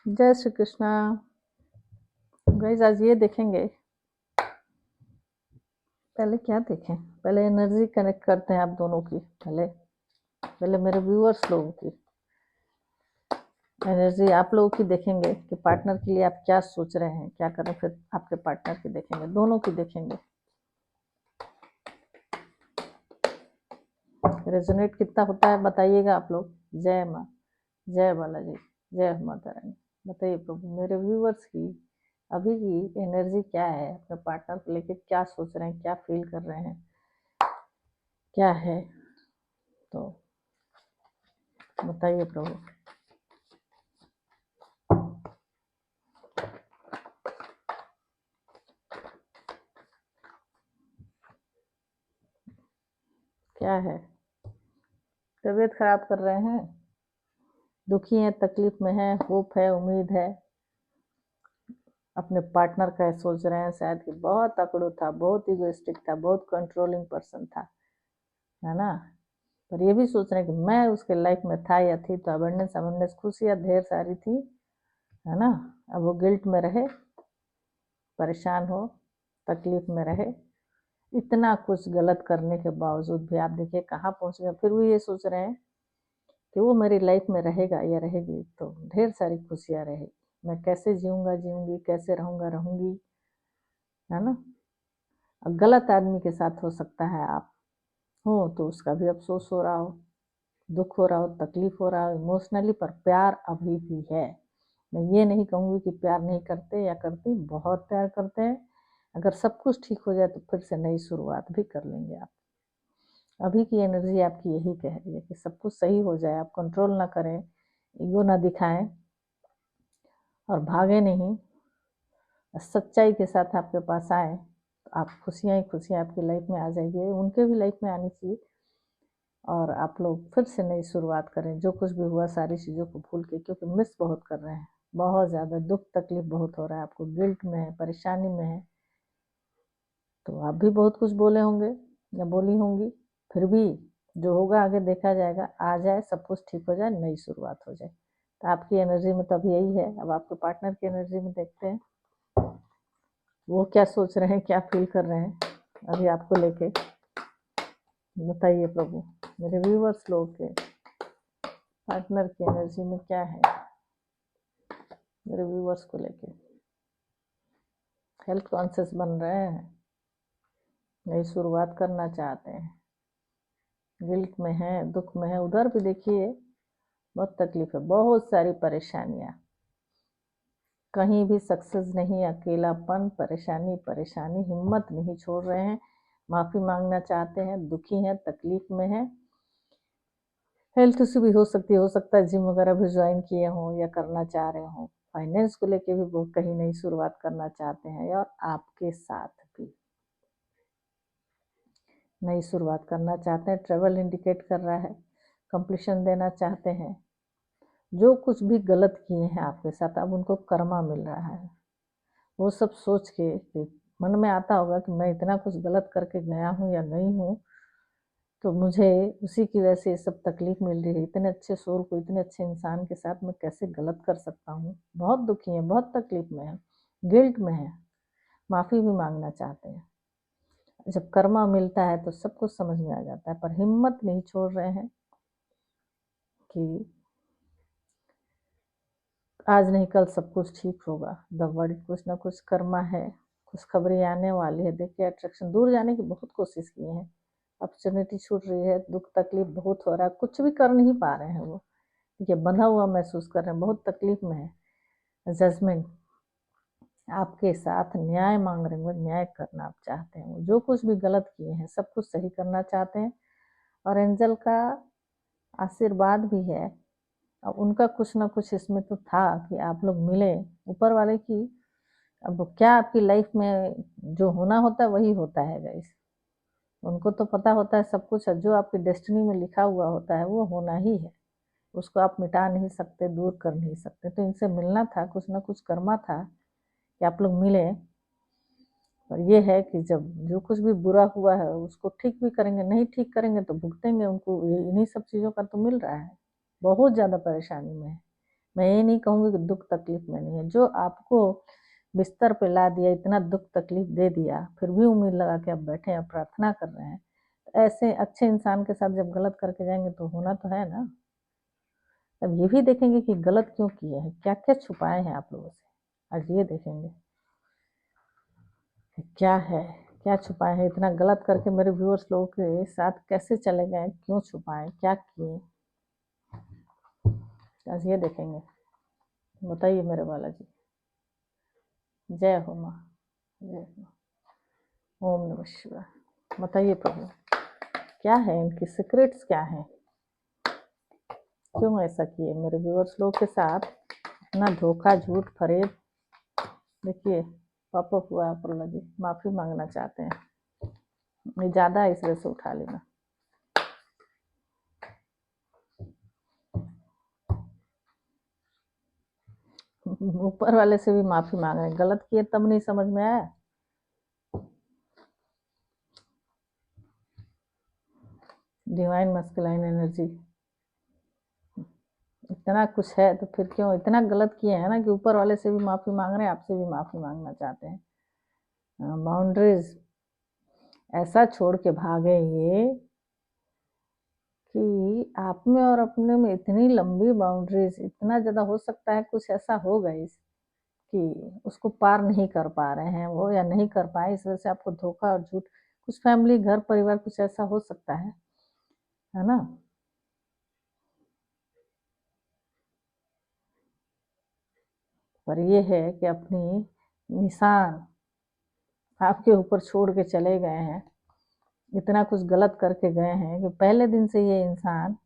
जय श्री कृष्णा। गाइस आज ये देखेंगे, पहले क्या देखें, पहले एनर्जी कनेक्ट करते हैं आप दोनों की। पहले मेरे व्यूअर्स लोगों की एनर्जी, आप लोगों की देखेंगे कि पार्टनर के लिए आप क्या सोच रहे हैं, क्या करें। फिर आपके पार्टनर की देखेंगे, दोनों की देखेंगे। रेजोनेट कितना होता है बताइएगा आप लोग। जय माँ, जय बालाजी, जय माता रानी। बताइए प्रभु, मेरे व्यूअर्स की अभी की एनर्जी क्या है, अपने पार्टनर को लेके क्या सोच रहे हैं, क्या फील कर रहे हैं, क्या है, तो बताइए प्रभु। क्या है, तबीयत खराब कर रहे हैं, दुखी हैं, तकलीफ में हैं, होप है, उम्मीद है, अपने पार्टनर का सोच रहे हैं शायद कि बहुत अकड़ू था, बहुत इगोइस्टिक था, बहुत कंट्रोलिंग पर्सन था, है ना। पर ये भी सोच रहे हैं कि मैं उसके लाइफ में था या थी तो अबंडेंस खुशियाँ ढेर सारी थी, है ना। अब वो गिल्ट में रहे, परेशान हो, तकलीफ में रहे, इतना कुछ गलत करने के बावजूद भी आप देखिए कहाँ पहुँच गए। फिर भी ये सोच रहे हैं कि वो मेरी लाइफ में रहेगा या रहेगी तो ढेर सारी खुशियाँ रहेगी, मैं कैसे जीऊँगा जीऊँगी, कैसे रहूँगा रहूँगी, है ना। अब गलत आदमी के साथ हो सकता है आप हो तो उसका भी अफसोस हो रहा हो, दुख हो रहा हो, तकलीफ हो रहा हो इमोशनली, पर प्यार अभी भी है। मैं ये नहीं कहूँगी कि प्यार नहीं करते या करती, बहुत प्यार करते हैं। अगर सब कुछ ठीक हो जाए तो फिर से नई शुरुआत भी कर लेंगे आप। अभी की एनर्जी आपकी यही कह रही है कि सब कुछ सही हो जाए, आप कंट्रोल ना करें, ईगो ना दिखाएं और भागे नहीं, सच्चाई के साथ आपके पास आए तो आप खुशियाँ ही खुशियाँ आपकी लाइफ में आ जाएगी, उनके भी लाइफ में आनी चाहिए। और आप लोग फिर से नई शुरुआत करें, जो कुछ भी हुआ सारी चीज़ों को भूल के, क्योंकि मिस बहुत कर रहे हैं, बहुत ज़्यादा दुख तकलीफ बहुत हो रहा है आपको, गिल्ट में है, परेशानी में है। तो आप भी बहुत कुछ बोले होंगे या बोली होंगी, फिर भी जो होगा आगे देखा जाएगा, आ जाए, सब कुछ ठीक हो जाए, नई शुरुआत हो जाए। तो आपकी एनर्जी में तब यही है। अब आपके पार्टनर की एनर्जी में देखते हैं वो क्या सोच रहे हैं, क्या फील कर रहे हैं अभी आपको लेके। बताइए प्रभु, मेरे व्यूवर्स लोग के पार्टनर की एनर्जी में क्या है, मेरे व्यूवर्स को लेके। हेल्थ कॉन्शियस बन रहे हैं, नई शुरुआत करना चाहते हैं, गिल्ट में है, दुख में है, उधर भी देखिए बहुत तकलीफ है, बहुत सारी परेशानियाँ, कहीं भी सक्सेस नहीं, अकेलापन, परेशानी परेशानी, हिम्मत नहीं छोड़ रहे हैं, माफ़ी मांगना चाहते हैं, दुखी हैं, तकलीफ में हैं। हेल्थ इशू भी हो सकता है जिम वगैरह भी ज्वाइन किए हों या करना चाह रहे हों, फाइनेंस को लेके भी वो कहीं नई शुरुआत करना चाहते हैं, और आपके साथ भी नई शुरुआत करना चाहते हैं। ट्रेवल इंडिकेट कर रहा है, कंप्लीशन देना चाहते हैं। जो कुछ भी गलत किए हैं आपके साथ अब उनको कर्मा मिल रहा है। वो सब सोच के कि मन में आता होगा कि मैं इतना कुछ गलत करके गया हूँ या नहीं हूँ, तो मुझे उसी की वजह से ये सब तकलीफ मिल रही है। इतने अच्छे सोल को, इतने अच्छे इंसान के साथ मैं कैसे गलत कर सकता हूँ। बहुत दुखी हैं, बहुत तकलीफ में है, गिल्ट में है, माफ़ी भी मांगना चाहते हैं। जब कर्मा मिलता है तो सब कुछ समझ में आ जाता है, पर हिम्मत नहीं छोड़ रहे हैं कि आज नहीं कल सब कुछ ठीक होगा। द वर्ल्ड, कुछ ना कुछ कर्मा है, खुशखबरी आने वाली है। देखिए अट्रैक्शन, दूर जाने की बहुत कोशिश किए हैं, अपॉर्चुनिटी छूट रही है, दुख तकलीफ बहुत हो रहा है, कुछ भी कर नहीं पा रहे हैं वो, ये बंधा हुआ महसूस कर रहे हैं, बहुत तकलीफ में है। जजमेंट आपके साथ न्याय मांग रहे हैं, न्याय करना आप चाहते हैं, जो कुछ भी गलत किए हैं सब कुछ सही करना चाहते हैं। और एंजल का आशीर्वाद भी है, अब उनका कुछ ना कुछ इसमें तो था कि आप लोग मिले ऊपर वाले की। अब क्या आपकी लाइफ में जो होना होता है वही होता है गाइस, उनको तो पता होता है सब कुछ, जो आपकी डेस्टिनी में लिखा हुआ होता है वो होना ही है, उसको आप मिटा नहीं सकते, दूर कर नहीं सकते। तो इनसे मिलना था, कुछ ना कुछ कर्मा था कि आप लोग मिले। और ये है कि जब जो कुछ भी बुरा हुआ है उसको ठीक भी करेंगे, नहीं ठीक करेंगे तो भुगतेंगे, उनको इन्हीं सब चीज़ों का तो मिल रहा है। बहुत ज़्यादा परेशानी में है, मैं ये नहीं कहूँगी कि दुख तकलीफ में नहीं है। जो आपको बिस्तर पे ला दिया, इतना दुख तकलीफ दे दिया, फिर भी उम्मीद लगा के आप बैठे हैं, प्रार्थना कर रहे हैं, तो ऐसे अच्छे इंसान के साथ जब गलत करके जाएंगे तो होना तो है ना। अब ये भी देखेंगे कि गलत क्यों किए हैं, क्या क्या छुपाए हैं आप लोगों से। आज ये देखेंगे कि क्या है, क्या छुपाए हैं, इतना गलत करके मेरे व्यूअर्स लोगों के साथ कैसे चले गए, क्यों छुपाए, क्या किए, आज ये देखेंगे। बताइए मेरे बालाजी। जय हो माँ, जय हो। ओम नमः शिवाय। बताइए प्रभु, क्या है इनकी सीक्रेट्स, क्या है, क्यों ऐसा किए मेरे व्यूअर्स लोग के साथ, इतना धोखा झूठ फरेब। देखिए पापा हुआ प्रहला जी माफी मांगना चाहते हैं, ये ज्यादा इस वजह से उठा लेना। ऊपर वाले से भी माफी मांग रहे हैं, गलत किए तब नहीं समझ में आया। डिवाइन मस्कुलाइन एनर्जी, इतना कुछ है तो फिर क्यों इतना गलत किए हैं ना कि ऊपर वाले से भी माफी मांग रहे हैं, आपसे भी माफी मांगना चाहते हैं। बाउंड्रीज ऐसा छोड़ के भागे ये कि आप में और अपने में इतनी लंबी बाउंड्रीज, इतना ज़्यादा हो सकता है कुछ ऐसा हो गई कि उसको पार नहीं कर पा रहे हैं वो, या नहीं कर पाए, इस वजह से आपको धोखा और झूठ, कुछ फैमिली घर परिवार कुछ ऐसा हो सकता है ना। पर ये है कि अपनी निशान आपके ऊपर छोड़ के चले गए हैं, इतना कुछ गलत करके गए हैं कि पहले दिन से ये इंसान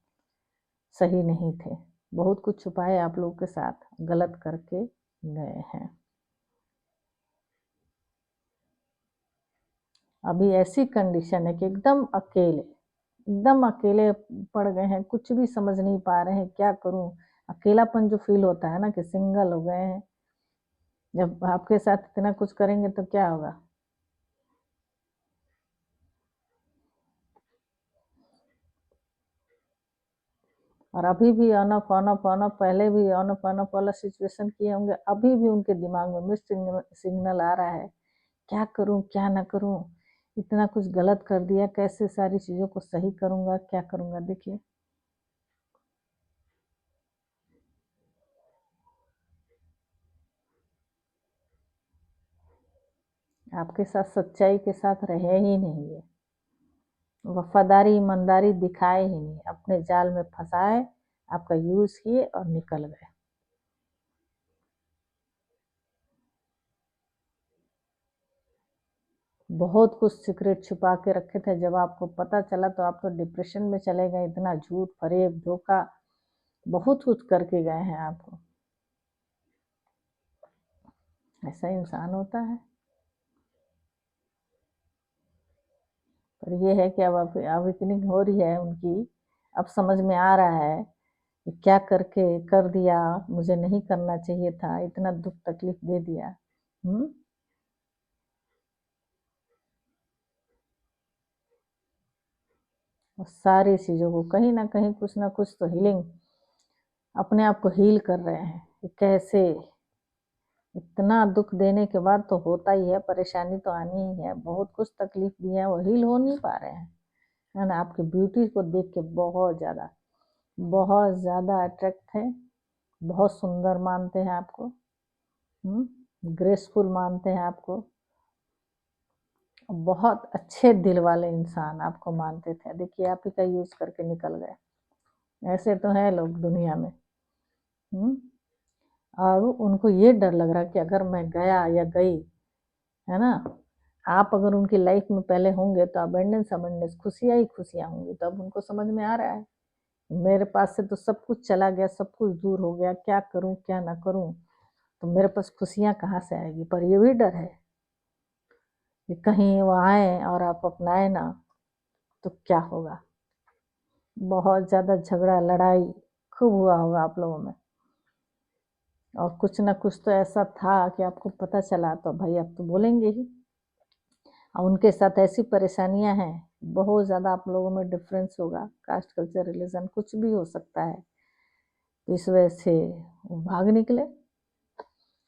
सही नहीं थे, बहुत कुछ छुपाए आप लोगों के साथ, गलत करके गए हैं। अभी ऐसी कंडीशन है कि एकदम अकेले पड़ गए हैं, कुछ भी समझ नहीं पा रहे हैं क्या करूं। अकेलापन जो फील होता है ना कि सिंगल हो गए हैं, जब आपके साथ इतना कुछ करेंगे तो क्या होगा। और अभी भी ऑन ऑफ पहले भी ऑन ऑफ वाला सिचुएशन किए होंगे, अभी भी उनके दिमाग में मिस सिग्नल आ रहा है, क्या करूं क्या ना करूं, इतना कुछ गलत कर दिया, कैसे सारी चीजों को सही करूंगा, क्या करूंगा। देखिए आपके साथ सच्चाई के साथ रहे ही नहीं है, वफादारी ईमानदारी दिखाए ही नहीं, अपने जाल में फंसाए, आपका यूज किए और निकल गए। बहुत कुछ सीक्रेट छुपा के रखे थे, जब आपको पता चला तो आप तो डिप्रेशन में चले गए, इतना झूठ फरेब धोखा बहुत कुछ करके गए हैं आपको। ऐसा इंसान होता है। पर ये है कि अब अवेकनिंग हो रही है उनकी, अब समझ में आ रहा है कि क्या करके कर दिया, मुझे नहीं करना चाहिए था, इतना दुख तकलीफ दे दिया। और सारी चीज़ों को कहीं ना कुछ तो हीलिंग, अपने आप को हील कर रहे हैं कि कैसे, इतना दुख देने के बाद तो होता ही है, परेशानी तो आनी ही है, बहुत कुछ तकलीफ दी है, वो हील हो नहीं पा रहे हैं, है ना। आपकी ब्यूटी को देख के बहुत ज़्यादा अट्रैक्ट है, बहुत सुंदर मानते हैं आपको, ग्रेसफुल मानते हैं आपको, बहुत अच्छे दिल वाले इंसान आपको मानते थे। देखिए आप ही का यूज करके निकल गए। ऐसे तो हैं लोग दुनिया में। और उनको ये डर लग रहा कि अगर मैं गया या गई, है ना, आप अगर उनकी लाइफ में पहले होंगे तो अबेंडेंस अबेंडेंस खुशियाँ ही खुशियाँ होंगी। तो अब उनको समझ में आ रहा है मेरे पास से तो सब कुछ चला गया, सब कुछ दूर हो गया, क्या करूं क्या ना करूं, तो मेरे पास खुशियाँ कहाँ से आएगी। पर ये भी डर है कि कहीं वो आए और आप अपनाए ना तो क्या होगा। बहुत ज़्यादा झगड़ा लड़ाई खूब हुआ होगा आप लोगों में, और कुछ ना कुछ तो ऐसा था कि आपको पता चला तो भाई आप तो बोलेंगे ही। और उनके साथ ऐसी परेशानियां हैं, बहुत ज़्यादा आप लोगों में डिफरेंस होगा, कास्ट कल्चर रिलीजन कुछ भी हो सकता है, तो इस वजह से वो भाग निकले,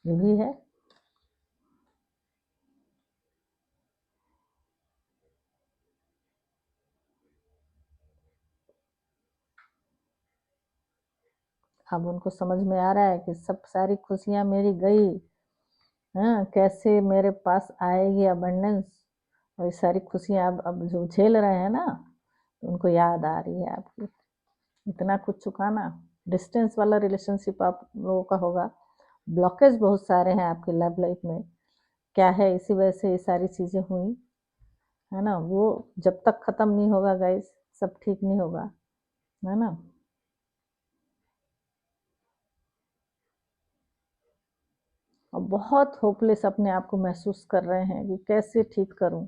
ये भी है। अब उनको समझ में आ रहा है कि सब सारी खुशियाँ मेरी गई, हाँ, कैसे मेरे पास आएगी अबंडेंस, और ये सारी खुशियाँ अब जो झेल रहे हैं ना, तो उनको याद आ रही है आपकी। इतना कुछ चुकाना, डिस्टेंस वाला रिलेशनशिप आप लोगों का होगा, ब्लॉकेज बहुत सारे हैं आपके लव लाइफ में, क्या है इसी वजह से ये सारी चीज़ें हुई है ना। वो जब तक ख़त्म नहीं होगा गाइस, सब ठीक नहीं होगा, है ना। और बहुत होपलेस अपने आप को महसूस कर रहे हैं कि कैसे ठीक करूं,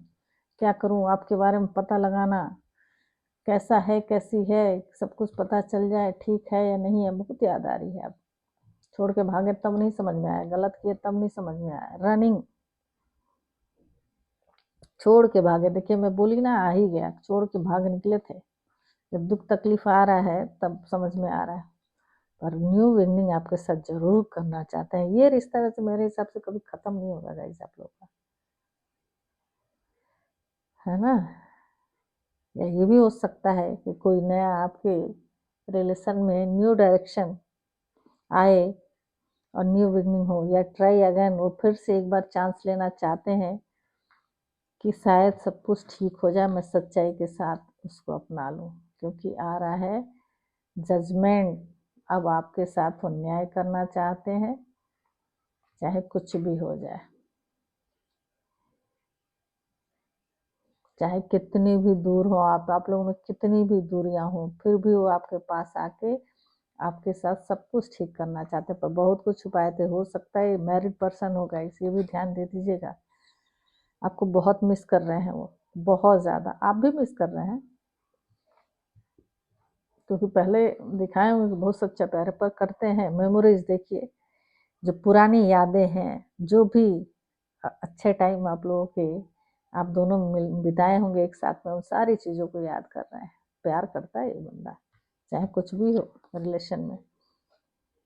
क्या करूं, आपके बारे में पता लगाना, कैसा है कैसी है, सब कुछ पता चल जाए, ठीक है या नहीं है। बहुत याद आ रही है। अब छोड़ के भागे तब नहीं समझ में आया, गलत किए तब नहीं समझ में आया, रनिंग छोड़ के भागे। देखिए मैं बोली ना, आ ही गया, छोड़ के भाग निकले थे। जब दुख तकलीफ आ रहा है तब समझ में आ रहा है। पर न्यू बिगनिंग आपके साथ जरूर करना चाहते हैं। ये रिश्ता वैसे मेरे हिसाब से कभी खत्म नहीं होगा गाइस आप लोग का, है ना। या ये भी हो सकता है कि कोई नया आपके रिलेशन में न्यू डायरेक्शन आए और न्यू बिगनिंग हो, या ट्राई अगेन, वो फिर से एक बार चांस लेना चाहते हैं कि शायद सब कुछ ठीक हो जाए, मैं सच्चाई के साथ उसको अपना लूं। क्योंकि आ रहा है जजमेंट, अब आपके साथ वो न्याय करना चाहते हैं, चाहे कुछ भी हो जाए, चाहे कितनी भी दूर हो आप लोगों में कितनी भी दूरियां हो, फिर भी वो आपके पास आके आपके साथ सब कुछ ठीक करना चाहते हैं। पर बहुत कुछ छुपाए थे, हो सकता है मैरिड पर्सन होगा, इसे भी ध्यान दे दीजिएगा। आपको बहुत मिस कर रहे हैं वो, बहुत ज़्यादा, आप भी मिस कर रहे हैं, क्योंकि पहले दिखाए होंगे कि बहुत सच्चा प्यार है। पर करते हैं मेमोरीज, देखिए जो पुरानी यादें हैं, जो भी अच्छे टाइम आप लोगों के आप दोनों मिल बिताए होंगे एक साथ में, उन सारी चीज़ों को याद कर रहे हैं। प्यार करता है ये बंदा, चाहे कुछ भी हो रिलेशन में।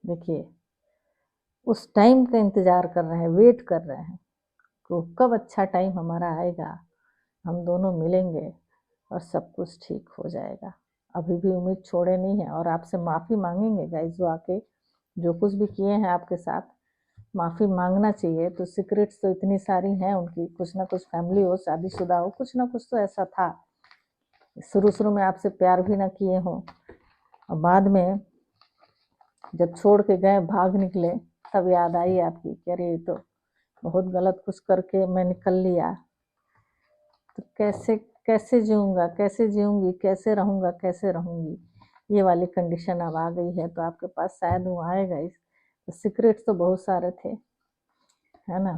देखिए उस टाइम का इंतज़ार कर रहे हैं, वेट कर रहे हैं कि कब अच्छा टाइम हमारा आएगा, हम दोनों मिलेंगे और सब कुछ ठीक हो जाएगा। अभी भी उम्मीद छोड़े नहीं है, और आपसे माफ़ी मांगेंगे गाइस, जो आके जो कुछ भी किए हैं आपके साथ, माफ़ी मांगना चाहिए। तो सीक्रेट्स तो इतनी सारी हैं उनकी, कुछ ना कुछ, फैमिली हो, शादीशुदा हो, कुछ ना कुछ तो ऐसा था, शुरू शुरू में आपसे प्यार भी ना किए हों, और बाद में जब छोड़ के गए, भाग निकले, तब याद आई आपकी कि अरे ये तो बहुत गलत कुछ करके मैं निकल लिया। तो कैसे कैसे जीऊँगा, कैसे जीऊँगी, कैसे रहूँगा, कैसे रहूँगी, ये वाली कंडीशन अब आ गई है। तो आपके पास शायद वो आएगा। इस तो सीक्रेट्स तो बहुत सारे थे, है ना,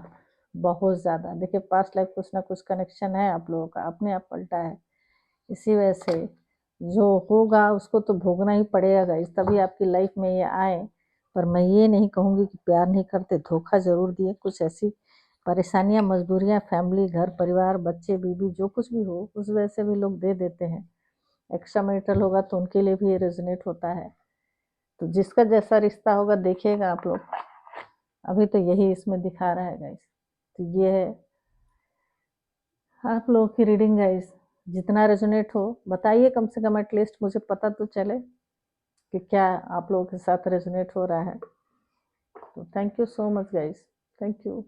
बहुत ज़्यादा। देखिए पास्ट लाइफ कुछ ना कुछ कनेक्शन है आप लोगों का, अपने आप पलटा है। इसी वजह से जो होगा उसको तो भोगना ही पड़ेगा गाइस, तभी आपकी लाइफ में ये आए। पर मैं ये नहीं कहूँगी कि प्यार नहीं करते, धोखा ज़रूर दिए, कुछ ऐसी परेशानियाँ, मजबूरियाँ, फैमिली, घर परिवार, बच्चे बीबी, जो कुछ भी हो, उस वजह से भी लोग दे देते हैं। एक्स्ट्रा मैरिटल होगा तो उनके लिए भी ये रेजोनेट होता है। तो जिसका जैसा रिश्ता होगा देखिएगा आप लोग। अभी तो यही इसमें दिखा रहा है गाइस। तो ये है आप लोगों की रीडिंग गाइस। जितना रेजोनेट हो बताइए, कम से कम एटलीस्ट मुझे पता तो चले कि क्या आप लोगों के साथ रेजोनेट हो रहा है। तो thank you so much guys, thank you.